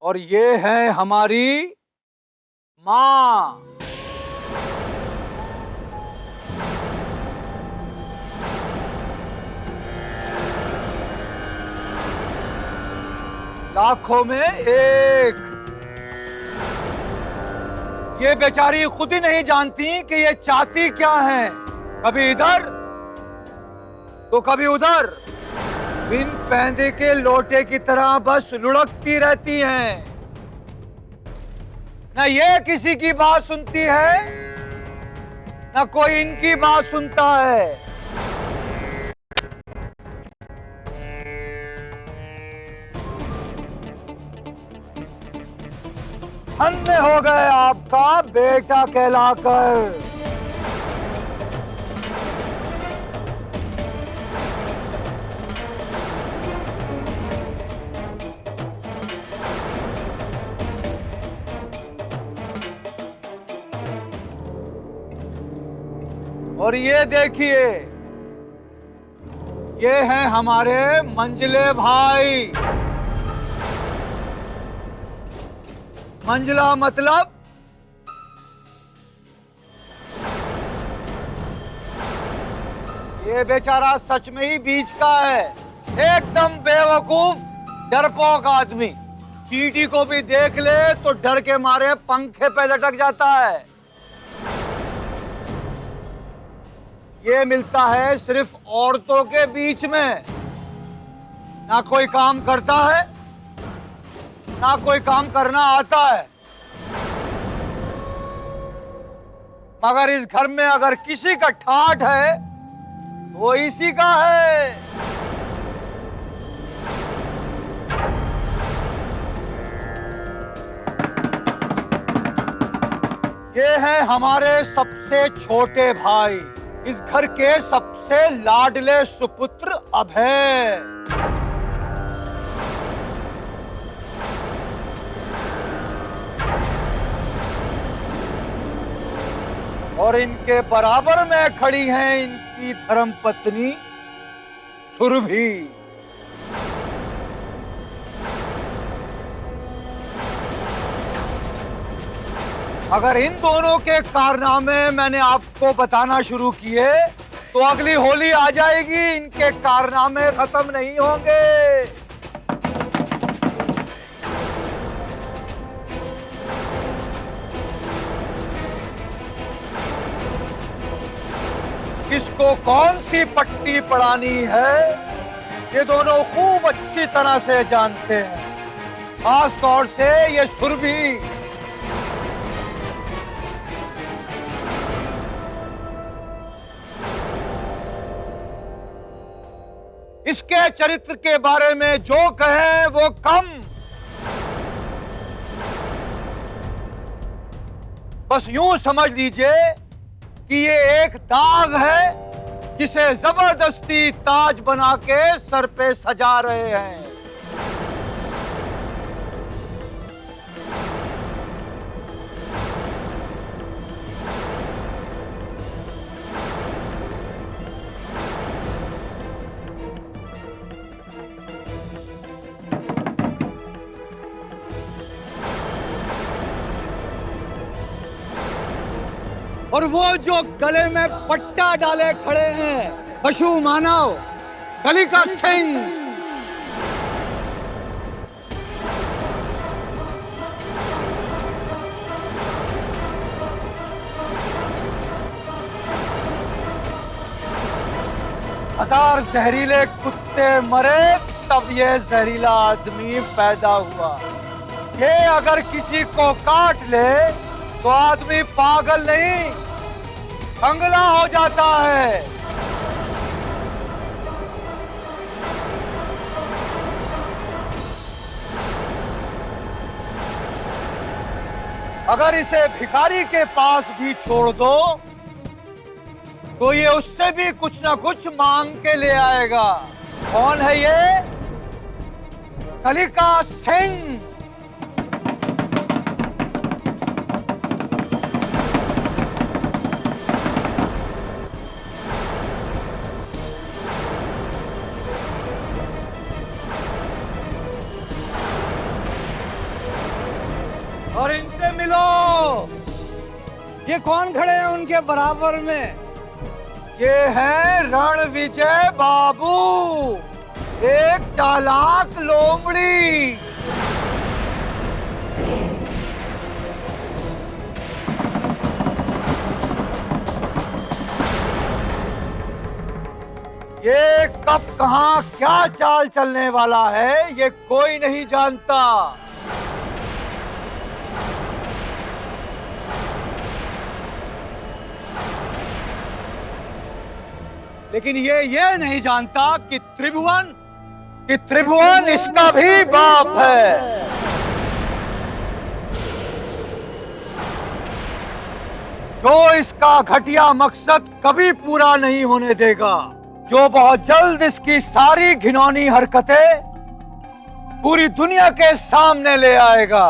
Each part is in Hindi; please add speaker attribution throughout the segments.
Speaker 1: और ये है हमारी माँ। लाखों में एक। ये बेचारी खुद ही नहीं जानती कि ये चाहती क्या है, कभी इधर तो कभी उधर, बिन पैंदे के लोटे की तरह बस लुढ़कती रहती हैं। न ये किसी की बात सुनती है, न कोई इनकी बात सुनता है। धन्य हो गए आपका बेटा कहलाकर। और ये देखिए, ये हैं हमारे मंझले भाई। मंझला मतलब ये बेचारा सच में ही बीच का है, एकदम बेवकूफ डरपोक आदमी। चींटी को भी देख ले तो डर के मारे पंखे पे लटक जाता है। ये मिलता है सिर्फ औरतों के बीच में। ना कोई काम करता है, ना कोई काम करना आता है। मगर इस घर में अगर किसी का ठाठ है, वो इसी का है। ये हैं हमारे सबसे छोटे भाई, इस घर के सबसे लाडले सुपुत्र अभय। और इनके बराबर में खड़ी हैं इनकी धर्मपत्नी सुरभि। अगर इन दोनों के कारनामे मैंने आपको बताना शुरू किए तो अगली होली आ जाएगी, इनके कारनामे खत्म नहीं होंगे। किसको कौन सी पट्टी पड़ानी है, ये दोनों खूब अच्छी तरह से जानते हैं। खास तौर से ये सुरभि। इसके चरित्र के बारे में जो कहे वो कम। बस यूं समझ लीजिए कि ये एक दाग है जिसे जबरदस्ती ताज बना के सर पे सजा रहे हैं। और वो जो गले में पट्टा डाले खड़े हैं, पशु मानव गली का सिंह। हजार जहरीले कुत्ते मरे तब ये जहरीला आदमी पैदा हुआ। ये अगर किसी को काट ले तो आदमी पागल नहीं, अंगला हो जाता है। अगर इसे भिखारी के पास भी छोड़ दो तो ये उससे भी कुछ ना कुछ मांग के ले आएगा। कौन है ये? कलिका सिंह। ये कौन खड़े हैं उनके बराबर में? ये है रणविजय बाबू, एक चालाक लोमड़ी। ये कब कहां क्या चाल चलने वाला है ये कोई नहीं जानता। लेकिन ये नहीं जानता कि त्रिभुवन इसका भी बाप है। जो इसका घटिया मकसद कभी पूरा नहीं होने देगा, जो बहुत जल्द इसकी सारी घिनौनी हरकतें पूरी दुनिया के सामने ले आएगा।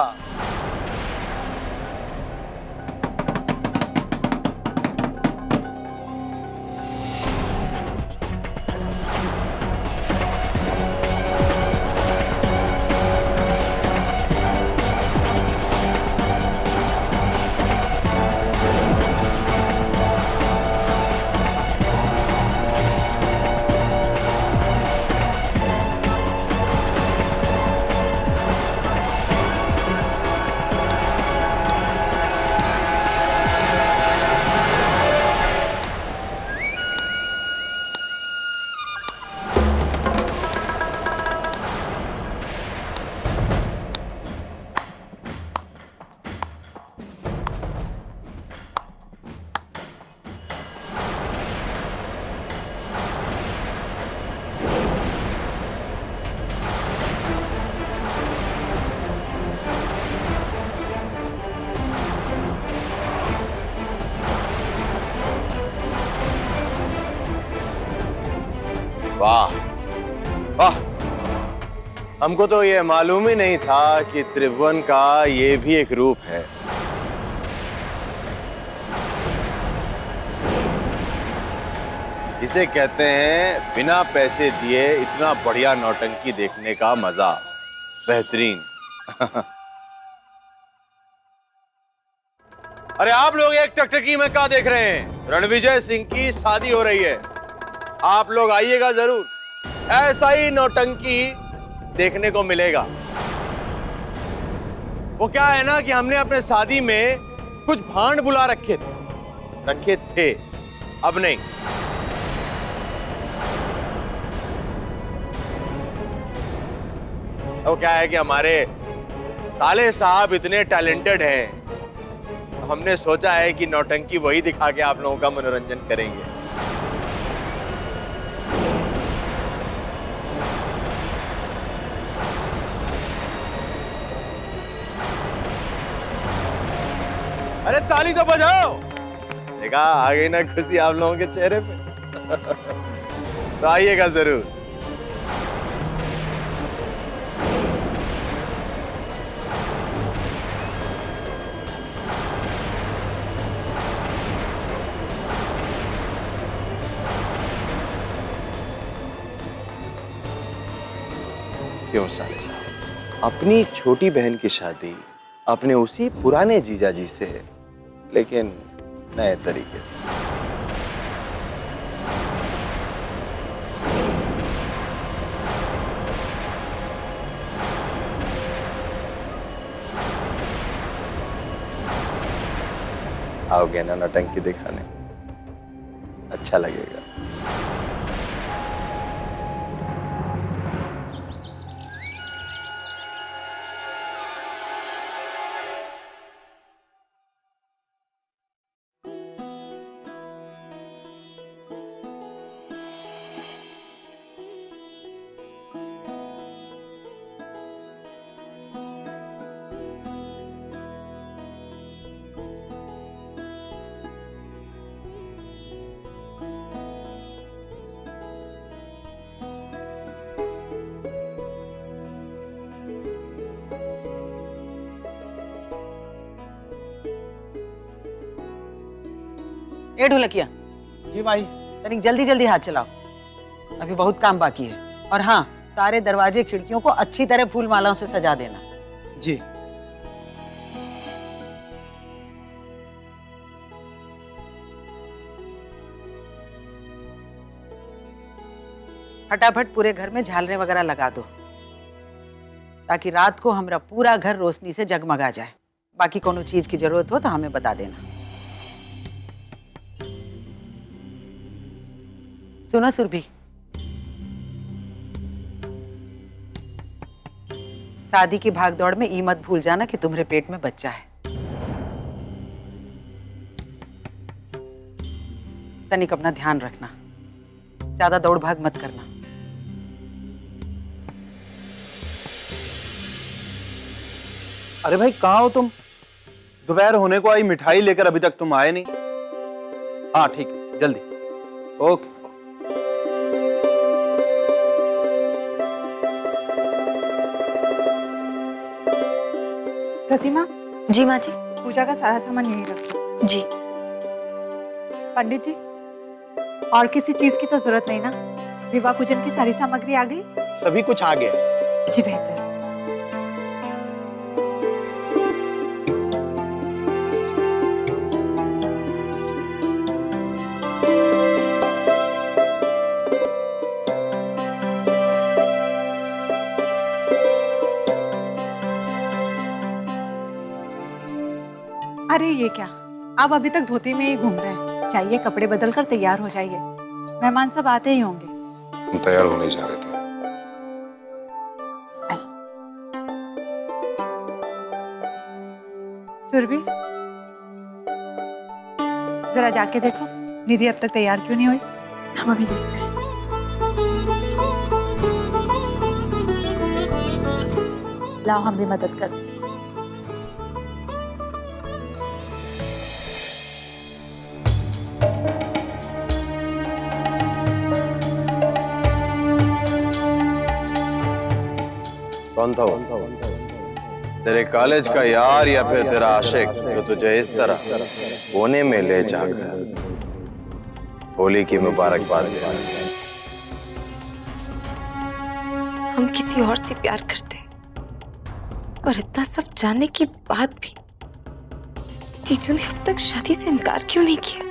Speaker 2: वाह वाह, हमको तो ये मालूम ही नहीं था कि त्रिभुवन का ये भी एक रूप है। इसे कहते हैं बिना पैसे दिए इतना बढ़िया नौटंकी देखने का मजा। बेहतरीन। अरे आप लोग एक टकटकी में क्या देख रहे हैं? रणविजय सिंह की शादी हो रही है, आप लोग आइएगा जरूर। ऐसा ही नौटंकी देखने को मिलेगा। वो क्या है ना कि हमने अपने शादी में कुछ भांड बुला रखे थे, अब नहीं। वो क्या है कि हमारे साले साहब इतने टैलेंटेड हैं, तो हमने सोचा है कि नौटंकी वही दिखा के आप लोगों का मनोरंजन करेंगे। अरे ताली तो बजाओ। देखा, आ गई ना खुशी आप लोगों के चेहरे पे। तो आइएगा जरूर। क्यों साले साहब, अपनी छोटी बहन की शादी अपने उसी पुराने जीजा जी से, लेकिन नए तरीके से। आओगे ना नौटंकी दिखाने? अच्छा लगेगा।
Speaker 3: ए ढोलकिया,
Speaker 4: जी भाई।
Speaker 3: तनिक जल्दी जल्दी हाथ चलाओ, अभी बहुत काम बाकी है। और हाँ, सारे दरवाजे खिड़कियों को अच्छी तरह फूल मालाओं से सजा देना।
Speaker 4: जी।
Speaker 3: फटाफट पूरे घर में झालरें वगैरह लगा दो, ताकि रात को हमारा पूरा घर रोशनी से जगमगा जाए। बाकी कोनो चीज की जरूरत हो तो हमें बता देना। सुनो सुरभि, शादी की भागदौड़ में ये मत भूल जाना कि तुम्हारे पेट में बच्चा है। तनिक अपना ध्यान रखना, ज्यादा दौड़ भाग मत करना।
Speaker 4: अरे भाई कहाँ हो तुम? दोपहर होने को आई, मिठाई लेकर अभी तक तुम आए नहीं। हाँ ठीक है, जल्दी। ओके।
Speaker 5: प्रतिमा,
Speaker 6: जी माँ जी।
Speaker 5: पूजा का सारा सामान यहीं रखो।
Speaker 6: जी।
Speaker 5: पंडित जी, और किसी चीज की तो जरूरत नहीं ना? विवाह पूजन की सारी सामग्री आ गई?
Speaker 4: सभी कुछ आ गया।
Speaker 5: जी बेहतर। अरे ये क्या, आप अभी तक धोती में ही घूम रहे हैं। चाहिए कपड़े बदल कर तैयार हो जाइए, मेहमान सब आते ही होंगे।
Speaker 7: हम तैयार होने जा रहे थे।
Speaker 5: सुरभि, जरा जाके देखो निधि अब तक तैयार क्यों नहीं हुई। हम अभी देखते हैं। लाओ हम भी मदद कर।
Speaker 2: कौन था वो? तेरे कॉलेज का यार या फिर तेरा आशिक जो तुझे इस तरह कोने में ले जाकर होली की मुबारकबाद दे?
Speaker 6: हम किसी और से प्यार करते हैं, और इतना सब जानने के बाद भी जीजू ने अब तक शादी से इनकार क्यों नहीं किया?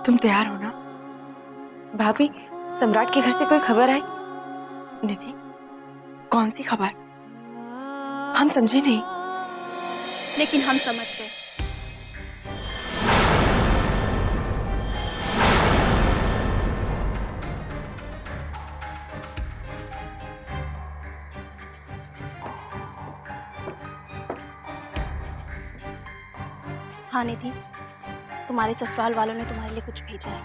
Speaker 8: तुम तैयार हो ना?
Speaker 6: भाभी, सम्राट के घर से कोई खबर आई?
Speaker 8: निधि, कौन सी खबर? हम समझे नहीं।
Speaker 9: लेकिन हम समझ गए। हाँ निधि, तुम्हारे ससुराल वालों ने तुम्हारे लिए कुछ भेजा है।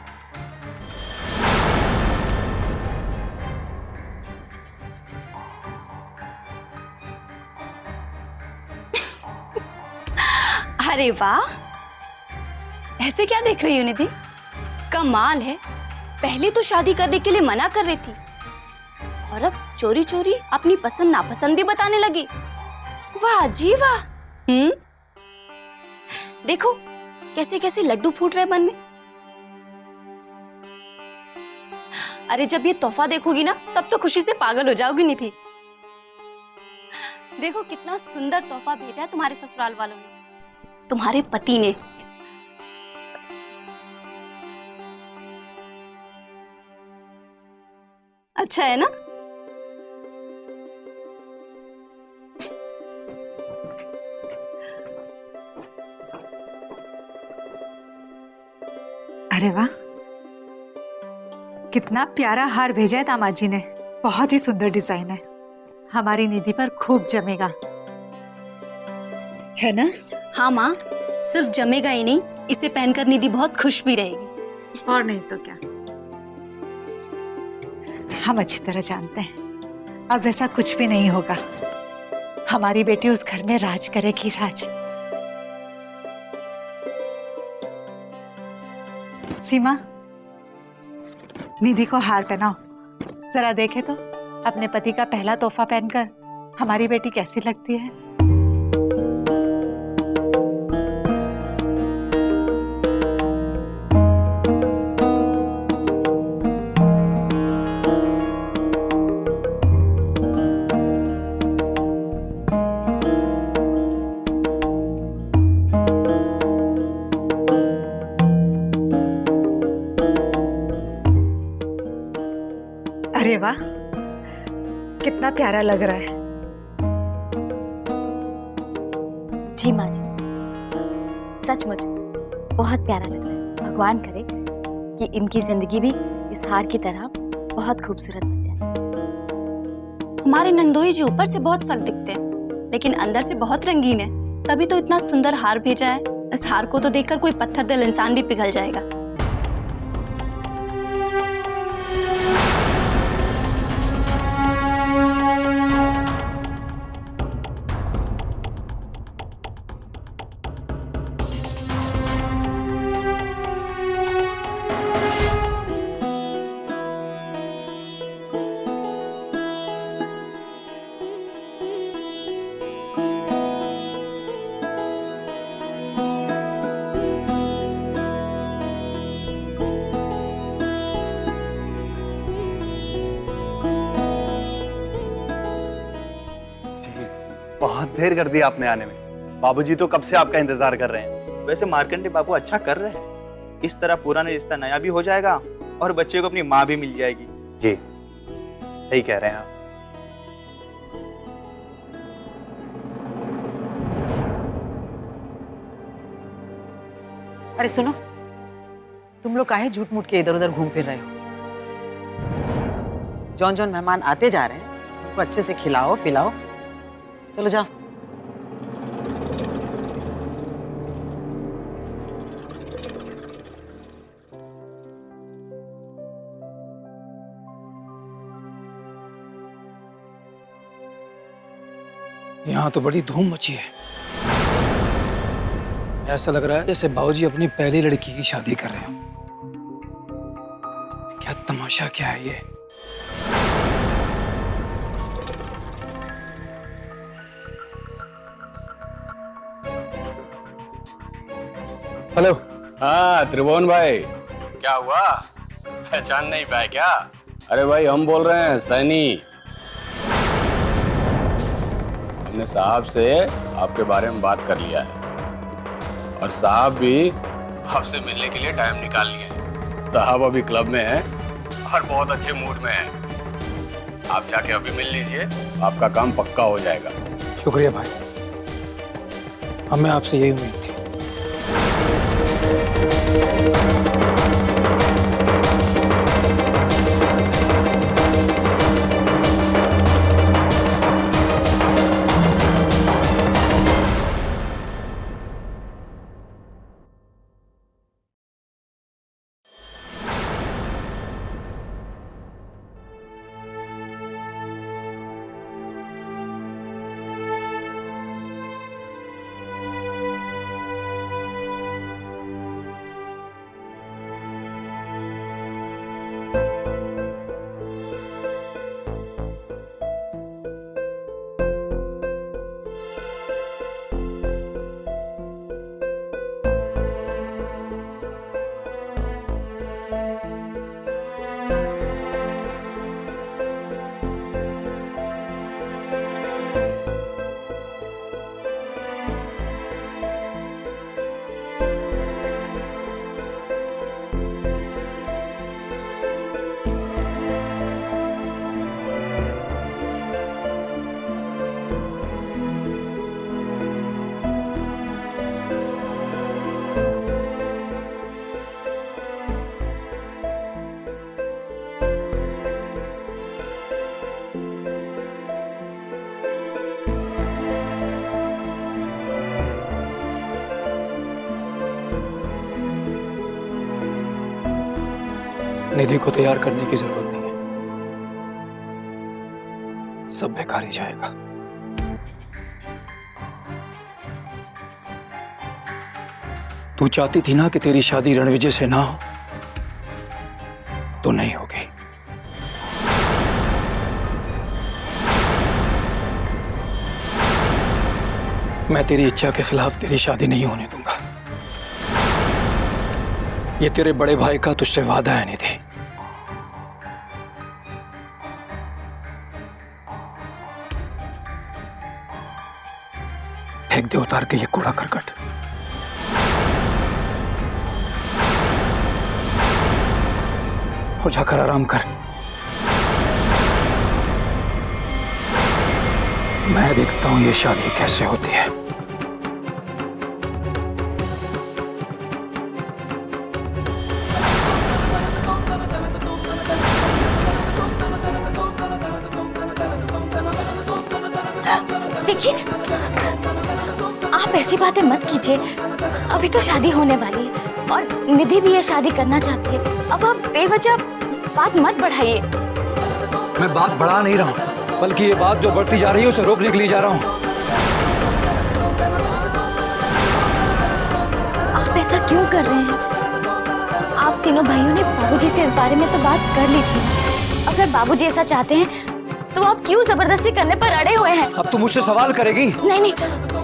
Speaker 9: अरे वाह, ऐसे क्या देख रही हो निधि? कमाल है, पहले तो शादी करने के लिए मना कर रही थी और अब चोरी चोरी अपनी पसंद नापसंद भी बताने लगी। वाह जी वाह। देखो कैसे कैसे लड्डू फूट रहे मन में। अरे जब ये तोहफा देखोगी ना, तब तो खुशी से पागल हो जाओगी निधि। देखो कितना सुंदर तोहफा भेजा है तुम्हारे ससुराल वालों ने, तुम्हारे पति ने। अच्छा है ना?
Speaker 5: अरे वाह, कितना प्यारा हार भेजा है दामाद जी ने। बहुत ही सुंदर डिजाइन है, हमारी निधि पर खूब जमेगा, है ना?
Speaker 9: हाँ माँ, सिर्फ जमेगा ही नहीं, इसे पहनकर निधि बहुत खुश भी रहेगी।
Speaker 5: और नहीं तो क्या। हम अच्छी तरह जानते हैं अब वैसा कुछ भी नहीं होगा। हमारी बेटी उस घर में राज करेगी, राज। सीमा, निधि को हार पहनाओ, जरा देखे तो अपने पति का पहला तोहफा पहनकर हमारी बेटी कैसी लगती है? अरे वाह, कितना प्यारा लग रहा है।
Speaker 9: जी माँ जी, सचमुच बहुत प्यारा लग रहा है। भगवान करे कि इनकी जिंदगी भी इस हार की तरह बहुत खूबसूरत बन जाए। हमारे नंदोई जी ऊपर से बहुत सख्त दिखते हैं, लेकिन अंदर से बहुत रंगीन है। तभी तो इतना सुंदर हार भेजा है। इस हार को तो देखकर कोई पत्थर दिल इंसान भी पिघल जाएगा।
Speaker 4: बहुत देर कर दी आपने आने में। बाबूजी तो कब से आपका इंतजार कर रहे हैं।
Speaker 10: वैसे मार्कंडे बाबू अच्छा कर रहे हैं। इस तरह पुराना रिश्ता नया भी हो जाएगा और बच्चे को अपनी माँ भी मिल जाएगी।
Speaker 4: जी सही कह रहे हैं आप।
Speaker 3: अरे सुनो, तुम लोग काहे झूठ मूठ के इधर उधर घूम फिर रहे हो? जौन जौन मेहमान आते जा रहे हैं उनको अच्छे से खिलाओ पिलाओ। चलो जाओ।
Speaker 1: यहाँ तो बड़ी धूम मची है। ऐसा लग रहा है जैसे बाबूजी अपनी पहली लड़की की शादी कर रहे हो। क्या तमाशा क्या है ये? हेलो।
Speaker 2: हाँ त्रिभुवन भाई, क्या हुआ? पहचान नहीं पाए क्या? अरे भाई हम बोल रहे हैं सैनी। हमने साहब से आपके बारे में बात कर लिया है और साहब भी आपसे मिलने के लिए टाइम निकाल लिया है। साहब अभी क्लब में हैं और बहुत अच्छे मूड में हैं। आप जाके अभी मिल लीजिए, आपका काम पक्का हो जाएगा।
Speaker 1: शुक्रिया भाई, हमें आपसे यही उम्मीद थी। निधि को तैयार करने की जरूरत नहीं है, सब बेकार ही जाएगा। तू चाहती थी ना कि तेरी शादी रणविजय से ना हो, तो नहीं होगी।
Speaker 11: मैं तेरी इच्छा के खिलाफ तेरी शादी नहीं होने दूंगा। ये तेरे बड़े भाई का तुझसे वादा है निधि। फेंक दे उतार के ये कूड़ा करकट। हो जाकर आराम कर। मैं देखता हूं ये शादी कैसे होती है।
Speaker 9: देखिए, आप ऐसी बातें मत कीजिए। अभी तो शादी होने वाली है और निधि भी ये शादी करना चाहती है। अब आप बेवजह बात मत बढ़ाइए।
Speaker 11: मैं बात बढ़ा नहीं रहा हूं, बल्कि ये बात जो बढ़ती जा रही है उसे रोकने के लिए जा रहा हूं।
Speaker 9: आप ऐसा क्यों कर रहे हैं? आप तीनों भाइयों ने बाबूजी से इस बारे में तो बात कर ली थी। अगर बाबूजी ऐसा चाहते हैं तो आप क्यों जबरदस्ती करने पर अड़े हुए हैं?
Speaker 11: अब तू मुझसे सवाल करेगी?
Speaker 9: नहीं नहीं,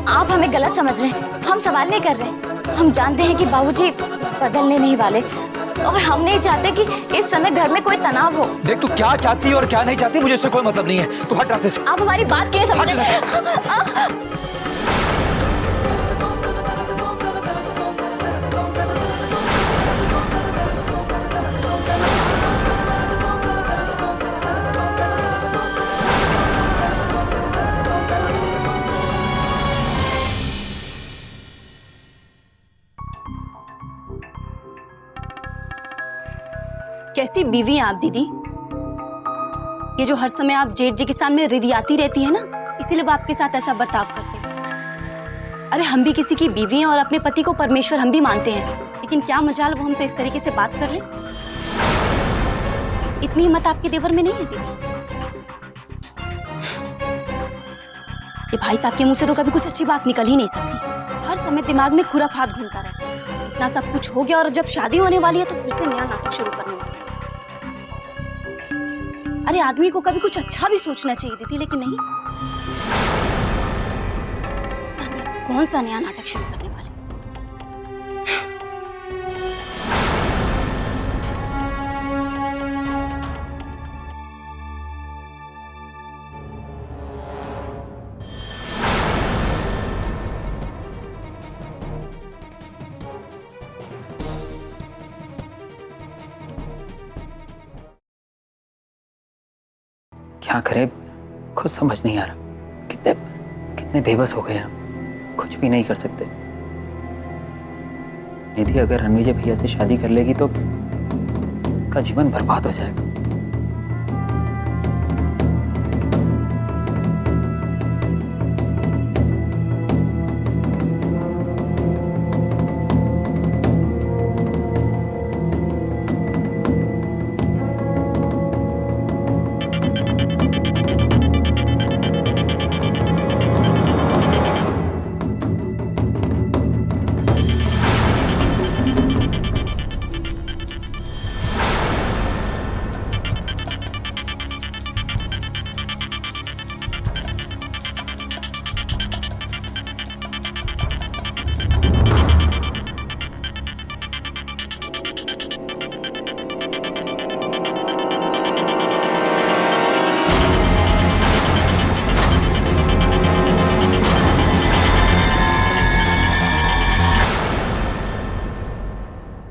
Speaker 9: आप हमें गलत समझ रहे हैं। हम सवाल नहीं कर रहे। हम जानते हैं कि बाबूजी बदलने नहीं वाले और हम नहीं चाहते कि इस समय घर में कोई तनाव हो।
Speaker 11: देख, तू क्या चाहती है और क्या नहीं चाहती मुझे इससे कोई मतलब नहीं है। तू हट रास्ते से।
Speaker 9: आप हमारी बात क्यों समझ रहे हैं? कैसी बीवी हैं आप दीदी? ये जो हर समय आप जेठ जी के सामने रिरियाती रहती है ना, इसीलिए वो आपके साथ ऐसा बर्ताव करते हैं। अरे हम भी किसी की बीवी हैं और अपने पति को परमेश्वर हम भी मानते हैं, लेकिन क्या मजाल वो हमसे इस तरीके से बात कर ले। इतनी हिम्मत आपके देवर में नहीं है दीदी। ये भाई साहब के मुंह से तो कभी कुछ अच्छी बात निकल ही नहीं सकती। हर समय दिमाग में खुराफात घूमता रहता है। इतना सब कुछ हो गया और जब शादी होने वाली है तो फिर से नया नाटक शुरू करने वाला है। अरे आदमी को कभी कुछ अच्छा भी सोचना चाहिए दीदी, लेकिन नहीं। कौन सा नया नाटक शुरू करने वाले?
Speaker 12: क्या करें, खुद समझ नहीं आ रहा। कितने बेबस हो गए हम, कुछ भी नहीं कर सकते। निधि अगर रणविजय भैया से शादी कर लेगी तो उसका जीवन बर्बाद हो जाएगा।